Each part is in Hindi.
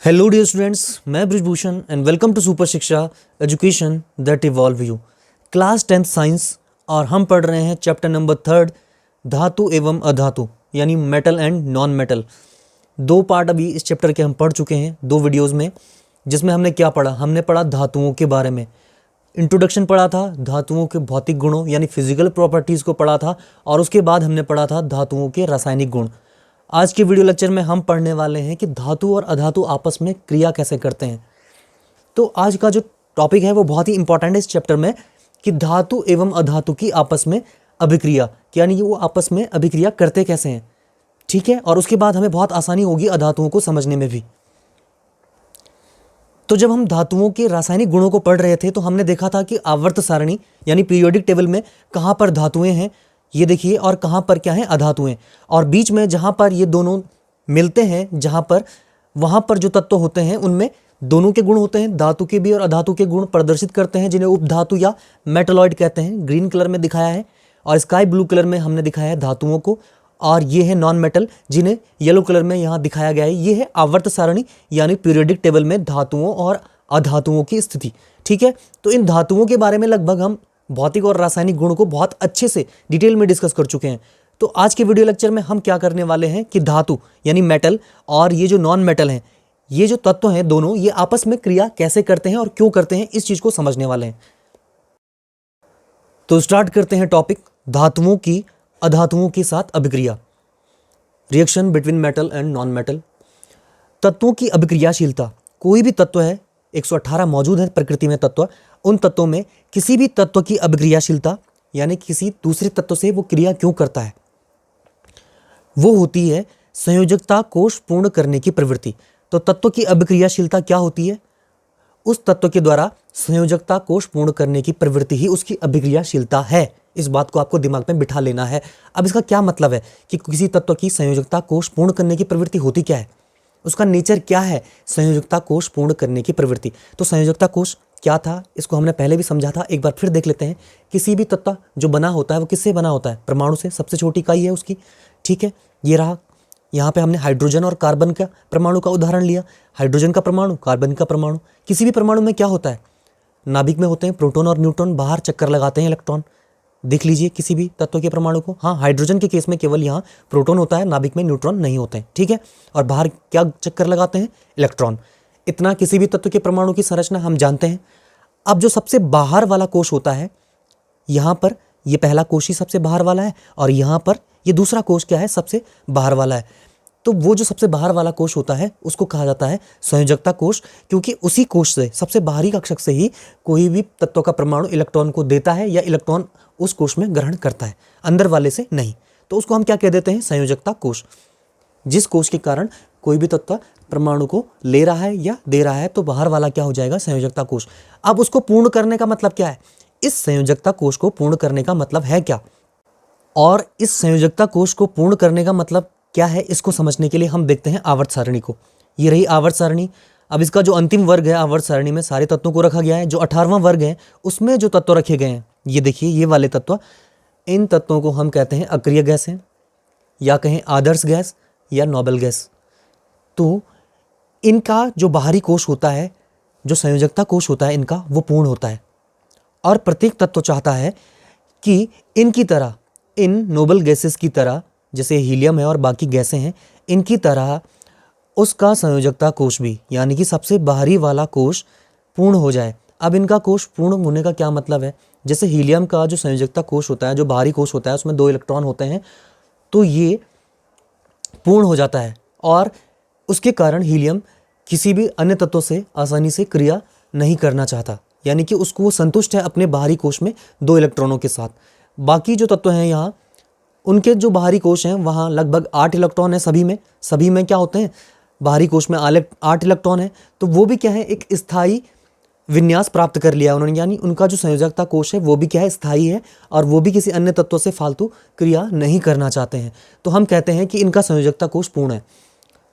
हेलो डियर स्टूडेंट्स, मैं Brijbhushan and welcome to super Shiksha education that evolve you. Class 10th science और हम पढ़ रहे हैं चैप्टर नंबर 3 धातु एवं अधातु यानी मेटल एंड नॉन मेटल। दो पार्ट अभी इस चैप्टर के हम पढ़ चुके हैं दो वीडियोस में, जिसमें हमने क्या पढ़ा। हमने पढ़ा धातुओं के बारे में, इंट्रोडक्शन पढ़ा था, धातुओं के भौतिक गुणों यानी फिजिकल प्रॉपर्टीज़ को पढ़ा था, और उसके बाद हमने पढ़ा था धातुओं के रासायनिक गुण। आज के वीडियो लेक्चर में हम पढ़ने वाले हैं कि धातु और अधातु आपस में क्रिया कैसे करते हैं। तो आज का जो टॉपिक है वो बहुत ही इंपॉर्टेंट है इस चैप्टर में, कि धातु एवं अधातु की आपस में अभिक्रिया, यानी कि वो आपस में अभिक्रिया करते कैसे हैं। ठीक है, और उसके बाद हमें बहुत आसानी होगी अधातुओं को समझने में भी। तो जब हम धातुओं के रासायनिक गुणों को पढ़ रहे थे तो हमने देखा था कि आवर्त सारणी यानी पीरियोडिक टेबल में कहाँ पर धातुएं हैं, ये देखिए, और कहाँ पर क्या है अधातुएं, और बीच में जहाँ पर ये दोनों मिलते हैं, जहाँ पर वहाँ पर जो तत्व होते हैं उनमें दोनों के गुण होते हैं, धातु के भी और अधातु के गुण प्रदर्शित करते हैं, जिन्हें उपधातु या मेटलॉइड कहते हैं। ग्रीन कलर में दिखाया है और स्काई ब्लू कलर में हमने दिखाया है धातुओं को, और ये है नॉन मेटल जिन्हें येलो कलर में यहाँ दिखाया गया है। ये है आवर्त सारणी यानी पीरियोडिक टेबल में धातुओं और अधातुओं की स्थिति। ठीक है, तो इन धातुओं के बारे में लगभग हम भौतिक और रासायनिक गुण को बहुत अच्छे से डिटेल में डिस्कस कर चुके हैं। तो आज के वीडियो लेक्चर में हम क्या करने वाले हैं कि धातु यानी मेटल और ये जो नॉन मेटल हैं, ये जो तत्व हैं दोनों, ये आपस में क्रिया कैसे करते हैं और क्यों करते हैं, इस चीज को समझने वाले हैं। तो स्टार्ट करते हैं टॉपिक, धातुओं की अधातुओं के साथ अभिक्रिया, reaction between metal and non metal. तत्वों की अभिक्रियाशीलता, कोई भी तत्व है, 118 मौजूद है प्रकृति में तत्व, उन तत्वों में किसी भी तत्व की अभिक्रियाशीलता यानी किसी दूसरे तत्व से वो क्रिया क्यों करता है, वो होती है संयोजकता कोष पूर्ण करने की प्रवृत्ति। तो तत्व की अभिक्रियाशीलता क्या होती है? उस तत्व के द्वारा संयोजकता कोष पूर्ण करने की प्रवृत्ति ही उसकी अभिक्रियाशीलता है। इस बात को आपको दिमाग में बिठा लेना है। अब इसका क्या मतलब है कि किसी तत्व की संयोजकता कोष पूर्ण करने की प्रवृत्ति होती क्या है, उसका नेचर क्या है संयोजकता कोष पूर्ण करने की प्रवृत्ति। तो संयोजकता कोष क्या था, इसको हमने पहले भी समझा था, एक बार फिर देख लेते हैं। किसी भी तत्व जो बना होता है वो किससे बना होता है? परमाणु से, सबसे छोटी इकाई है उसकी। ठीक है, ये रहा। यहाँ पे हमने हाइड्रोजन और कार्बन का परमाणु का उदाहरण लिया, हाइड्रोजन का परमाणु, कार्बन का परमाणु। किसी भी परमाणु में क्या होता है? नाभिक में होते हैं प्रोटॉन और न्यूट्रॉन, बाहर चक्कर लगाते हैं इलेक्ट्रॉन। देख लीजिए किसी भी तत्व के परमाणु को। हाँ, हाइड्रोजन के केस में केवल यहाँ प्रोटॉन होता है, नाभिक में न्यूट्रॉन नहीं होते हैं। ठीक है, और बाहर क्या चक्कर लगाते हैं? इलेक्ट्रॉन। इतना किसी भी तत्व के परमाणु की संरचना हम जानते हैं। अब जो सबसे बाहर वाला कोश होता है, यहाँ पर ये पहला कोश ही सबसे बाहर वाला है, और यहाँ पर ये दूसरा कोश क्या है? सबसे बाहर वाला है। तो वो जो सबसे बाहर वाला कोश होता है उसको कहा जाता है संयोजकता कोश, क्योंकि उसी कोश से, सबसे बाहरी कक्षक से ही कोई भी तत्व का परमाणु इलेक्ट्रॉन को देता है या इलेक्ट्रॉन उस कोश में ग्रहण करता है, अंदर वाले से नहीं। तो उसको हम क्या कह देते हैं? संयोजकता कोश। जिस कोश के कारण कोई भी तत्व परमाणु को ले रहा है या दे रहा है, तो बाहर वाला क्या हो जाएगा? संयोजकता कोश। अब उसको पूर्ण करने का मतलब क्या है? इस संयोजकता कोश को पूर्ण करने का मतलब है क्या, और इस संयोजकता कोश को पूर्ण करने का मतलब क्या है, इसको समझने के लिए हम देखते हैं आवर्त सारणी को। ये रही आवर्त सारणी। अब इसका जो अंतिम वर्ग है आवर्त सारणी में सारे तत्वों को रखा गया है। जो 18वां वर्ग है उसमें जो तत्व रखे गए हैं, ये देखिए, ये वाले तत्व, इन तत्वों को हम कहते हैं अक्रिय गैस हैं, या कहें आदर्श गैस या नोबल गैस। तो इनका जो बाहरी कोश होता है, जो संयोजकता कोश होता है इनका, वो पूर्ण होता है, और प्रत्येक तत्व चाहता है कि इनकी तरह, इन नोबल गैसेस की तरह, जैसे हीलियम है और बाकी गैसें हैं, इनकी तरह उसका संयोजकता कोश भी, यानी कि सबसे बाहरी वाला कोश पूर्ण हो जाए। अब इनका कोश पूर्ण होने का क्या मतलब है? जैसे हीलियम का जो संयोजकता कोश होता है, जो बाहरी कोश होता है, उसमें 2 इलेक्ट्रॉन होते हैं, तो ये पूर्ण हो जाता है, और उसके कारण हीलियम किसी भी अन्य तत्व से आसानी से क्रिया नहीं करना चाहता, यानी कि उसको वो संतुष्ट है अपने बाहरी कोश में 2 इलेक्ट्रॉनों के साथ। बाकी जो तत्व हैं यहाँ, उनके जो बाहरी कोश हैं वहाँ लगभग 8 इलेक्ट्रॉन है सभी में क्या होते हैं? बाहरी कोश में 8 इलेक्ट्रॉन है। तो वो भी क्या है? एक स्थायी विन्यास प्राप्त कर लिया उन्होंने, यानी उनका जो संयोजकता कोश है वो भी क्या है? स्थायी है, और वो भी किसी अन्य तत्व से फालतू क्रिया नहीं करना चाहते हैं। तो हम कहते हैं कि इनका संयोजकता कोश पूर्ण है।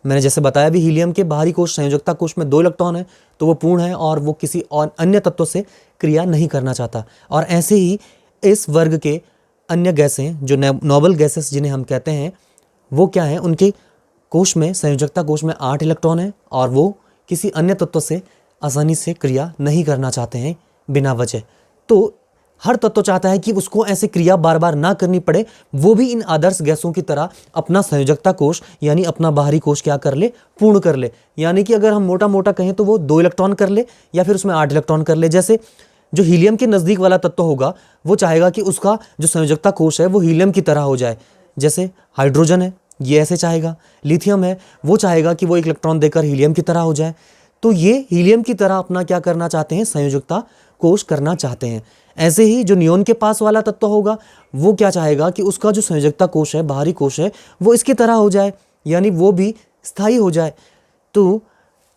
मैंने जैसे बताया भी, हीलियम के बाहरी कोश संयोजकता कोश में 2 इलेक्ट्रॉन है, तो वो पूर्ण है और वो किसी और अन्य तत्व से क्रिया नहीं करना चाहता। और ऐसे ही इस वर्ग के अन्य गैसें, जो नोबल गैसेस जिन्हें हम कहते हैं, वो क्या है? उनके कोश में, संयोजकता कोश में 8 इलेक्ट्रॉन है, और वो किसी अन्य तत्व से आसानी से क्रिया नहीं करना चाहते हैं बिना वजह। तो हर तत्व चाहता है कि उसको ऐसे क्रिया बार बार ना करनी पड़े, वो भी इन आदर्श गैसों की तरह अपना संयोजकता कोश यानी अपना बाहरी कोश क्या कर ले, पूर्ण कर ले। यानी कि अगर हम मोटा मोटा कहें तो वो 2 इलेक्ट्रॉन कर ले या फिर उसमें 8 इलेक्ट्रॉन कर ले। जैसे जो हीलियम के नज़दीक वाला तत्व होगा वो चाहेगा कि उसका जो संयोजकता कोश है वो हीलियम की तरह हो जाए। जैसे हाइड्रोजन है, ये ऐसे चाहेगा। लिथियम है, वो चाहेगा कि वो 1 इलेक्ट्रॉन देकर हीलियम की तरह हो जाए। तो ये हीलियम की तरह अपना क्या करना चाहते हैं, संयोजकता कोश करना चाहते हैं। ऐसे ही जो नियोन के पास वाला तत्व होगा वो क्या चाहेगा कि उसका जो संयोजकता कोश है, बाहरी कोश है, वो इसकी तरह हो जाए, यानी वो भी स्थायी हो जाए। तो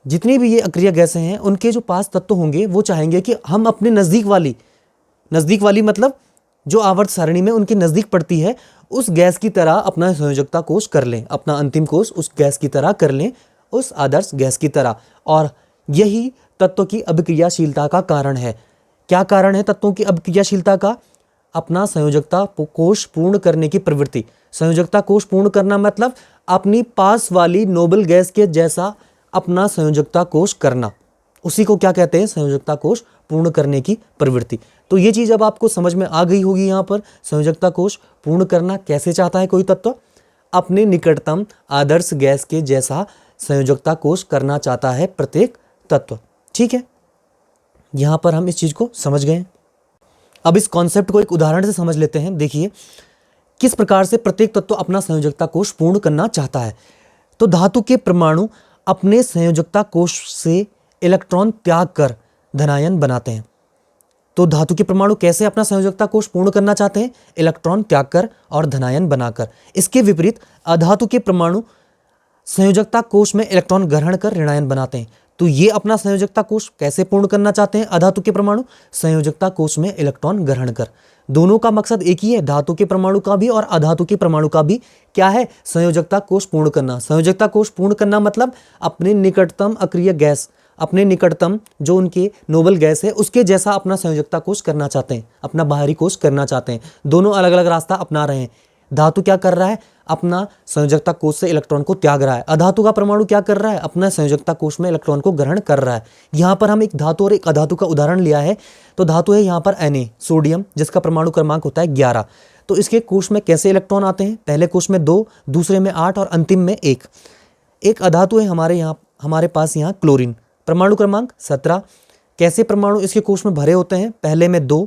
जितनी भी ये अक्रिय गैसें हैं उनके जो पास तत्व होंगे वो चाहेंगे कि हम अपने नज़दीक वाली मतलब जो आवर्त सारणी में उनके नज़दीक पड़ती है उस गैस की तरह अपना संयोजकता कोश कर लें, अपना अंतिम कोश उस गैस की तरह कर लें, उस आदर्श गैस की तरह। और यही तत्व की अभिक्रियाशीलता का कारण है। क्या कारण है तत्वों की अभिक्रियाशीलता का? अपना संयोजकता कोश पूर्ण करने की प्रवृत्ति। संयोजकता कोश पूर्ण करना मतलब अपनी पास वाली नोबल गैस के जैसा अपना संयोजकता कोश करना, उसी को क्या कहते हैं, संयोजकता कोश पूर्ण करने की प्रवृत्ति। तो ये चीज़ अब आपको समझ में आ गई होगी। यहाँ पर संयोजकता कोश पूर्ण करना कैसे चाहता है कोई तत्व, अपने निकटतम आदर्श गैस के जैसा संयोजकता कोश करना चाहता है प्रत्येक तत्व। ठीक है, यहाँ पर हम इस चीज़ को समझ गए। अब इस कॉन्सेप्ट को एक उदाहरण से समझ लेते हैं। देखिए किस प्रकार से प्रत्येक तत्व अपना संयोजकता कोश पूर्ण करना चाहता है। तो धातु के परमाणु अपने संयोजकता कोश से इलेक्ट्रॉन त्याग कर धनायन बनाते हैं। तो धातु के परमाणु कैसे अपना संयोजकता कोश पूर्ण करना चाहते हैं? इलेक्ट्रॉन त्याग कर और धनायन बनाकर। इसके विपरीत अधातु के परमाणु संयोजकता कोश में इलेक्ट्रॉन ग्रहण कर ऋणायन बनाते हैं। तो ये अपना संयोजकता कोश कैसे पूर्ण करना चाहते हैं? अधातु के परमाणु संयोजकता कोश में इलेक्ट्रॉन ग्रहण कर। दोनों का मकसद एक ही है, धातु के परमाणु का भी और अधातु के परमाणु का भी क्या है, संयोजकता कोश पूर्ण करना। संयोजकता कोश पूर्ण करना मतलब अपने निकटतम अक्रिय गैस, अपने निकटतम जो उनके नोबल गैस है उसके जैसा अपना संयोजकता कोश करना चाहते हैं, अपना बाहरी कोश करना चाहते हैं। दोनों अलग अलग रास्ता अपना रहे हैं। धातु क्या कर रहा है, अपना संयोजकता कोश से इलेक्ट्रॉन को त्याग रहा है। अधातु का परमाणु क्या कर रहा है, अपना संयोजकता कोश में इलेक्ट्रॉन को ग्रहण कर रहा है। यहाँ पर हम एक धातु और एक अधातु का उदाहरण लिया है। तो धातु है यहाँ पर Na सोडियम, जिसका परमाणु क्रमांक होता है 11। तो इसके कोश में कैसे इलेक्ट्रॉन आते हैं? पहले कोश में 2, दूसरे में 8 और अंतिम में 1। एक अधातु है हमारे पास यहाँ क्लोरीन, परमाणु क्रमांक 17। कैसे परमाणु इसके कोश में भरे होते हैं? पहले में 2,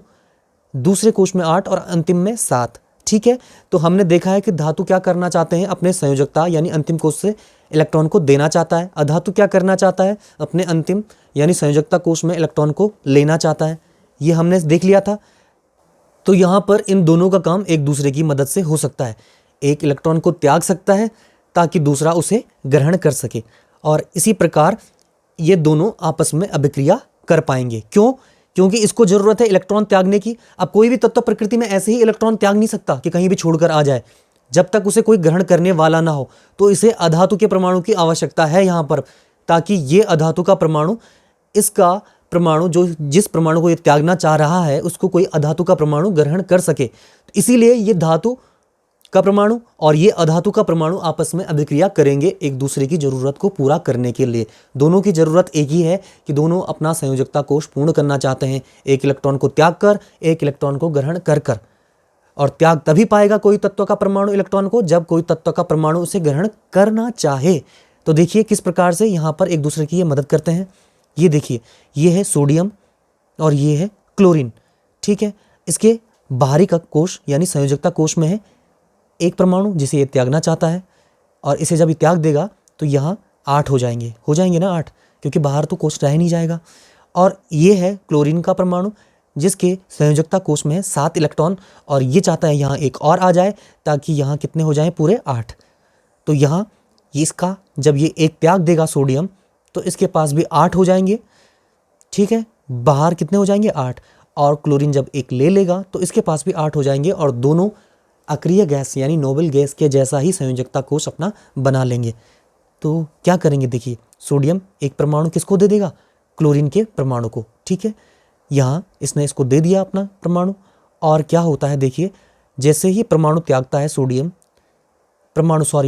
दूसरे कोश में 8 और अंतिम में 7। ठीक है, तो हमने देखा है कि धातु क्या करना चाहते हैं, अपने संयोजकता यानी अंतिम कोश से इलेक्ट्रॉन को देना चाहता है। अधातु क्या करना चाहता है, अपने अंतिम यानी संयोजकता कोश में इलेक्ट्रॉन को लेना चाहता है। ये हमने देख लिया था। तो यहाँ पर इन दोनों का काम एक दूसरे की मदद से हो सकता है। एक इलेक्ट्रॉन को त्याग सकता है ताकि दूसरा उसे ग्रहण कर सके, और इसी प्रकार ये दोनों आपस में अभिक्रिया कर पाएंगे। क्यों? क्योंकि इसको जरूरत है इलेक्ट्रॉन त्यागने की। अब कोई भी तत्व प्रकृति में ऐसे ही इलेक्ट्रॉन त्याग नहीं सकता कि कहीं भी छोड़कर आ जाए, जब तक उसे कोई ग्रहण करने वाला ना हो। तो इसे अधातु के परमाणु की आवश्यकता है यहाँ पर, ताकि ये अधातु का परमाणु, इसका परमाणु जो जिस परमाणु को ये त्यागना चाह रहा है उसको कोई अधातु का परमाणु ग्रहण कर सके। इसीलिए ये धातु का परमाणु और ये अधातु का परमाणु आपस में अभिक्रिया करेंगे एक दूसरे की जरूरत को पूरा करने के लिए। दोनों की जरूरत एक ही है कि दोनों अपना संयोजकता कोश पूर्ण करना चाहते हैं, एक इलेक्ट्रॉन को त्याग कर, एक इलेक्ट्रॉन को ग्रहण कर कर। और त्याग तभी पाएगा कोई तत्व का परमाणु इलेक्ट्रॉन को जब कोई तत्व का परमाणु उसे ग्रहण करना चाहे। तो देखिए किस प्रकार से यहाँ पर एक दूसरे की ये मदद करते हैं। ये देखिए, ये है सोडियम और ये है क्लोरीन। ठीक है, इसके बाहरी का कोश यानी संयोजकता कोश में है एक परमाणु जिसे ये त्यागना चाहता है, और इसे जब ये त्याग देगा तो यहाँ 8 हो जाएंगे ना 8, क्योंकि बाहर तो कोश रह ही नहीं जाएगा। और ये है क्लोरीन का परमाणु जिसके संयोजकता कोश में है 7 इलेक्ट्रॉन, और ये चाहता है यहाँ एक और आ जाए ताकि यहाँ कितने हो जाएं, पूरे 8। तो यहाँ इसका जब ये एक त्याग देगा सोडियम तो इसके पास भी 8 हो जाएंगे। ठीक है, बाहर कितने हो जाएंगे, 8। और क्लोरीन जब एक ले लेगा तो इसके पास भी 8 हो जाएंगे, और दोनों अक्रिय गैस यानी नोबल गैस के जैसा ही संयोजकता कोश अपना बना लेंगे। तो क्या करेंगे, देखिए सोडियम एक परमाणु किसको दे देगा, क्लोरीन के परमाणु को। ठीक है, यहाँ इसने इसको दे दिया अपना परमाणु, और क्या होता है देखिए, जैसे ही परमाणु त्यागता है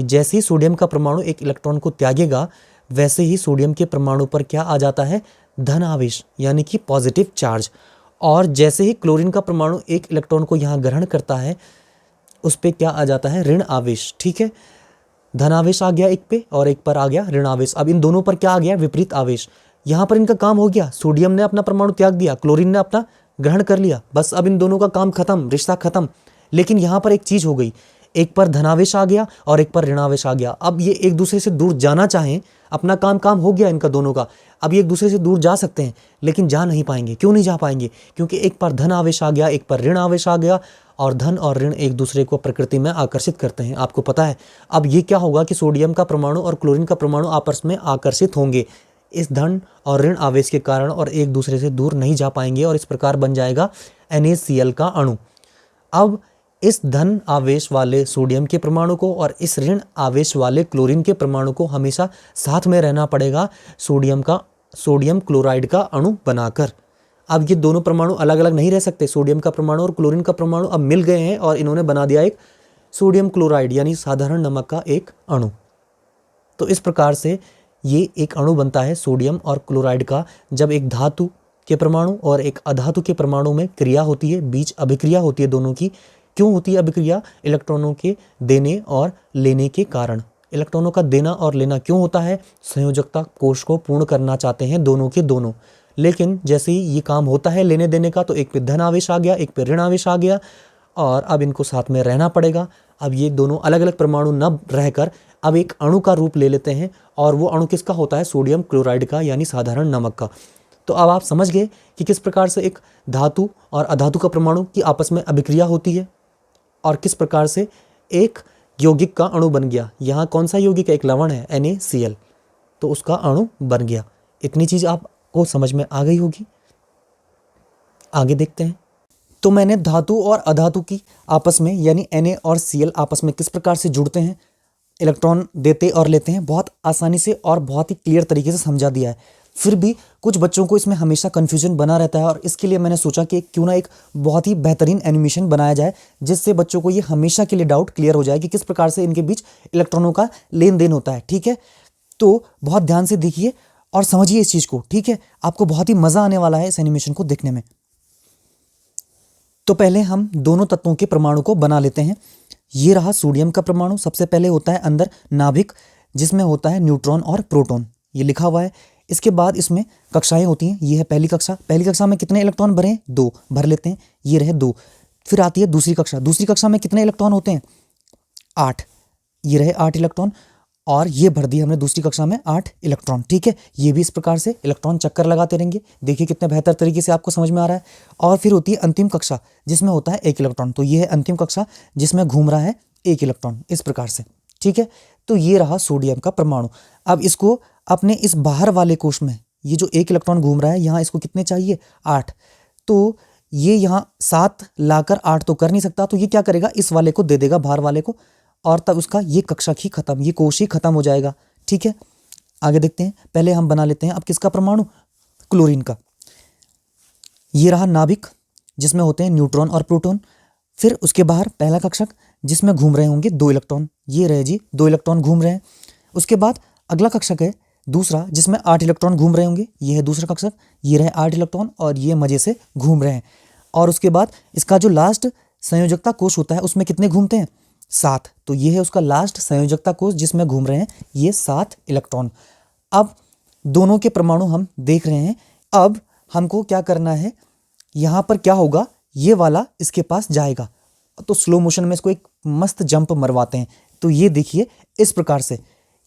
जैसे ही सोडियम का परमाणु एक इलेक्ट्रॉन को त्यागेगा वैसे ही सोडियम के परमाणु पर क्या आ जाता है, धन आवेश यानी कि पॉजिटिव चार्ज। और जैसे ही क्लोरीन का परमाणु एक इलेक्ट्रॉन को यहाँ ग्रहण करता है, उस पे क्या आ जाता है, ऋण आवेश। ठीक है, धन आवेश आ गया एक पे और एक पर आ गया ऋण आवेश। अब इन दोनों पर क्या आ गया, विपरीत आवेश। यहाँ पर इनका काम हो गया, सोडियम ने अपना परमाणु त्याग दिया, क्लोरीन ने अपना ग्रहण कर लिया, बस अब इन दोनों का काम खत्म, रिश्ता खत्म। लेकिन यहाँ पर एक चीज हो गई, एक पर धनावेश आ गया और एक पर ऋणावेश आ गया। अब ये एक दूसरे से दूर जाना चाहें, अपना काम हो गया इनका दोनों का, अब ये एक दूसरे से दूर जा सकते हैं, लेकिन जा नहीं पाएंगे। क्यों नहीं जा पाएंगे, क्योंकि एक पर धन आवेश आ गया, एक पर ऋण आवेश आ गया, और धन और ऋण एक दूसरे को प्रकृति में आकर्षित करते हैं, आपको पता है। अब ये क्या होगा कि सोडियम का परमाणु और क्लोरीन का परमाणु आपस में आकर्षित होंगे इस धन और ऋण आवेश के कारण, और एक दूसरे से दूर नहीं जा पाएंगे, और इस प्रकार बन जाएगा NaCl का अणु। अब इस धन आवेश वाले सोडियम के परमाणु को और इस ऋण आवेश वाले क्लोरीन के परमाणु को हमेशा साथ में रहना पड़ेगा, सोडियम क्लोराइड का अणु बनाकर। अब ये दोनों परमाणु अलग अलग नहीं रह सकते, सोडियम का परमाणु और क्लोरीन का परमाणु अब मिल गए हैं और इन्होंने बना दिया एक सोडियम क्लोराइड यानी साधारण नमक का एक अणु। तो इस प्रकार से ये एक अणु बनता है सोडियम और क्लोराइड का, जब एक धातु के परमाणु और एक अधातु के परमाणु में क्रिया होती है, बीच अभिक्रिया होती है दोनों की। क्यों होती है अभिक्रिया, इलेक्ट्रॉनों के देने और लेने के कारण। इलेक्ट्रॉनों का देना और लेना क्यों होता है, संयोजकता कोश को पूर्ण करना चाहते हैं दोनों के दोनों। लेकिन जैसे ही ये काम होता है लेने देने का, तो एक पे धन आवेश आ गया, एक पे ऋण आवेश आ गया, और अब इनको साथ में रहना पड़ेगा। अब ये दोनों अलग अलग परमाणु न रहकर अब एक अणु का रूप ले लेते हैं, और वो अणु किसका होता है, सोडियम क्लोराइड का यानी साधारण नमक का। तो अब आप समझ गए कि किस प्रकार से एक धातु और अधातु का परमाणु की आपस में अभिक्रिया होती है, और किस प्रकार से एक यौगिक का अणु बन गया। यहाँ कौन सा यौगिक है, एक लवण है NaCl, तो उसका अणु बन गया। इतनी चीज आपको समझ में आ गई होगी। आगे देखते हैं। तो मैंने धातु और अधातु की आपस में यानी Na और Cl आपस में किस प्रकार से जुड़ते हैं, इलेक्ट्रॉन देते और लेते हैं, बहुत आसानी से और बहुत ही क्लियर तरीके से समझा दिया है। फिर भी कुछ बच्चों को इसमें हमेशा कन्फ्यूजन बना रहता है, और इसके लिए मैंने सोचा कि क्यों ना एक बहुत ही बेहतरीन एनिमेशन बनाया जाए, जिससे बच्चों को ये हमेशा के लिए डाउट क्लियर हो जाए कि किस प्रकार से इनके बीच इलेक्ट्रॉनों का लेन देन होता है। ठीक है, तो बहुत ध्यान से देखिए और समझिए इस चीज़ को। ठीक है, आपको बहुत ही मज़ा आने वाला है इस एनिमेशन को देखने में। तो पहले हम दोनों तत्वों के परमाणु को बना लेते हैं। ये रहा सोडियम का परमाणु। सबसे पहले होता है अंदर नाभिक, जिसमें होता है न्यूट्रॉन और प्रोटॉन, ये लिखा हुआ है। इसके बाद इसमें कक्षाएं होती हैं। ये है पहली कक्षा। पहली कक्षा में कितने इलेक्ट्रॉन भरे हैं, 2 भर लेते हैं, ये रहे 2। फिर आती है दूसरी कक्षा। दूसरी कक्षा में कितने इलेक्ट्रॉन होते हैं, 8, ये रहे 8 इलेक्ट्रॉन, और ये भर दिए हमने दूसरी कक्षा में 8 इलेक्ट्रॉन। ठीक है, ये भी इस प्रकार से इलेक्ट्रॉन चक्कर लगाते रहेंगे। देखिए कितने बेहतर तरीके से आपको समझ में आ रहा है। और फिर होती है अंतिम कक्षा, जिसमें होता है 1 इलेक्ट्रॉन। तो ये है अंतिम कक्षा, जिसमें घूम रहा है 1 इलेक्ट्रॉन, इस प्रकार से। ठीक है, तो ये रहा सोडियम का परमाणु। अब इसको अपने इस बाहर वाले कोश में, ये जो 1 इलेक्ट्रॉन घूम रहा है, यहाँ इसको कितने चाहिए, 8। तो ये यहाँ 7 लाकर 8 तो कर नहीं सकता, तो ये क्या करेगा, इस वाले को दे देगा, बाहर वाले को, और तब उसका ये कक्षा ही खत्म, ये कोश ही खत्म हो जाएगा। ठीक है, आगे देखते हैं। पहले हम बना लेते हैं अब किसका परमाणु, क्लोरीन का। ये रहा नाभिक, जिसमें होते हैं न्यूट्रॉन और प्रोटॉन। फिर उसके बाहर पहला कक्षक, जिसमें घूम रहे होंगे 2 इलेक्ट्रॉन, ये रहे जी 2 इलेक्ट्रॉन घूम रहे हैं। उसके बाद अगला कक्षक है दूसरा, जिसमें 8 इलेक्ट्रॉन घूम रहे होंगे, ये है दूसरा कक्षक, ये रहे 8 इलेक्ट्रॉन, और ये मजे से घूम रहे हैं। और उसके बाद इसका जो लास्ट संयोजकता कोश होता है, उसमें कितने घूमते हैं, 7। तो ये है उसका लास्ट संयोजकता कोश, जिसमें घूम रहे हैं ये 7 इलेक्ट्रॉन। अब दोनों के परमाणु हम देख रहे हैं। अब हमको क्या करना है, यहाँ पर क्या होगा, ये वाला इसके पास जाएगा, तो स्लो मोशन में इसको एक मस्त जंप मरवाते हैं। तो ये देखिए इस प्रकार से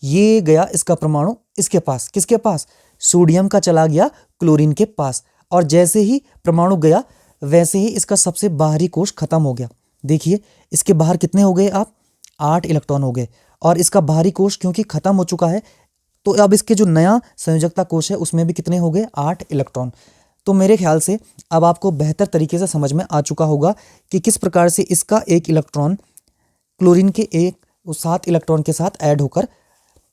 ये गया इसका परमाणु इसके पास, किसके पास, सोडियम का चला गया क्लोरीन के पास। और जैसे ही परमाणु गया, वैसे ही इसका सबसे बाहरी कोश खत्म हो गया। देखिए इसके बाहर कितने हो गए आप, 8 इलेक्ट्रॉन हो गए, और इसका बाहरी कोश क्योंकि खत्म हो चुका है, तो अब इसके जो नया संयोजकता कोश है उसमें भी कितने हो गए, 8 इलेक्ट्रॉन। तो मेरे ख्याल से अब आपको बेहतर तरीके से समझ में आ चुका होगा कि किस प्रकार से इसका 1 इलेक्ट्रॉन क्लोरीन के 7 इलेक्ट्रॉन के साथ ऐड होकर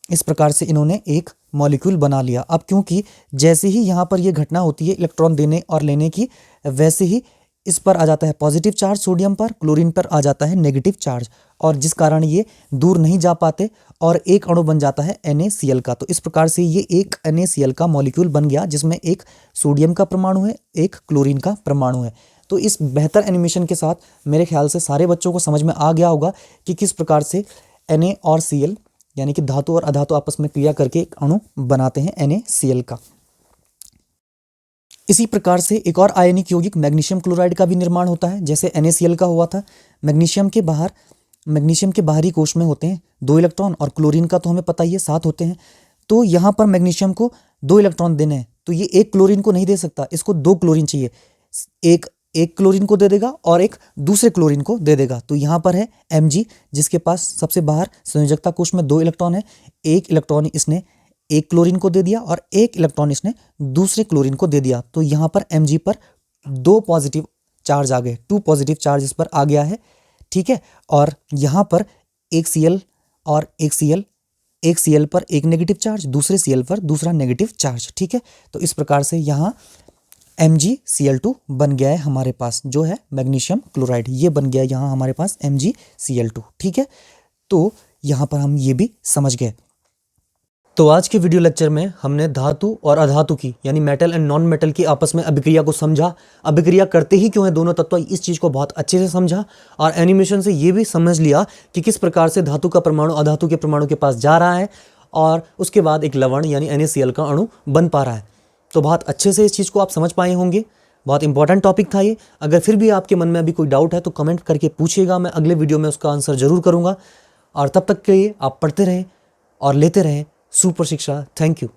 इस प्रकार से इन्होंने एक मॉलिक्यूल बना लिया। अब क्योंकि जैसे ही यहाँ पर ये घटना होती है इलेक्ट्रॉन देने और लेने की, वैसे ही इस पर आ जाता है पॉजिटिव चार्ज सोडियम पर, क्लोरीन पर आ जाता है नेगेटिव चार्ज, और जिस कारण ये दूर नहीं जा पाते और एक अणु बन जाता है NaCl का। तो इस प्रकार से ये एक NaCl का मॉलिक्यूल बन गया जिसमें एक सोडियम का परमाणु है, एक क्लोरीन का परमाणु है। तो इस बेहतर एनिमेशन के साथ मेरे ख्याल से सारे बच्चों को समझ में आ गया होगा कि किस प्रकार से Na और Cl यानी कि धातु और अधातु आपस में क्रिया करके एक अणु बनाते हैं NaCl का। इसी प्रकार से एक और आयनिक यौगिक मैग्नीशियम क्लोराइड का भी निर्माण होता है, जैसे NaCl का हुआ था। मैग्नीशियम के बाहरी कोश में होते हैं 2 इलेक्ट्रॉन, और क्लोरीन का तो हमें पता ही है 7 होते हैं। तो यहाँ पर मैग्नीशियम को 2 इलेक्ट्रॉन देने हैं, तो ये एक क्लोरीन को नहीं दे सकता, इसको 2 क्लोरीन चाहिए। एक क्लोरीन को दे देगा और एक दूसरे क्लोरीन को दे देगा। तो यहाँ पर है Mg, जिसके पास सबसे बाहर संयोजकता कोश में 2 इलेक्ट्रॉन है। एक इलेक्ट्रॉन इसने एक क्लोरीन को दे दिया और एक इलेक्ट्रॉन इसने दूसरे क्लोरीन को दे दिया। तो यहाँ पर Mg पर 2 पॉजिटिव चार्ज आ गए, 2 पॉजिटिव चार्ज इस पर आ गया है, ठीक है। और यहाँ पर एक Cl और एक Cl पर एक नेगेटिव चार्ज, दूसरे Cl पर दूसरा नेगेटिव चार्ज, ठीक है। तो इस प्रकार से यहाँ MgCl2 बन गया है हमारे पास, जो है मैग्नीशियम क्लोराइड, ये बन गया यहाँ हमारे पास MgCl2, ठीक है। तो यहाँ पर हम ये भी समझ गए। तो आज के वीडियो लेक्चर में हमने धातु और अधातु की यानी मेटल एंड नॉन मेटल की आपस में अभिक्रिया को समझा, अभिक्रिया करते ही क्यों है दोनों तत्व, इस चीज़ को बहुत अच्छे से समझा, और एनिमेशन से ये भी समझ लिया कि किस प्रकार से धातु का परमाणु अधातु के परमाणु के पास जा रहा है और उसके बाद एक लवण यानी NaCl का अणु बन पा रहा है। तो बहुत अच्छे से इस चीज़ को आप समझ पाए होंगे। बहुत इंपॉर्टेंट टॉपिक था ये। अगर फिर भी आपके मन में अभी कोई डाउट है तो कमेंट करके पूछिएगा, मैं अगले वीडियो में उसका आंसर जरूर करूँगा। और तब तक के लिए आप पढ़ते रहें और लेते रहें सुपर शिक्षा। Thank you.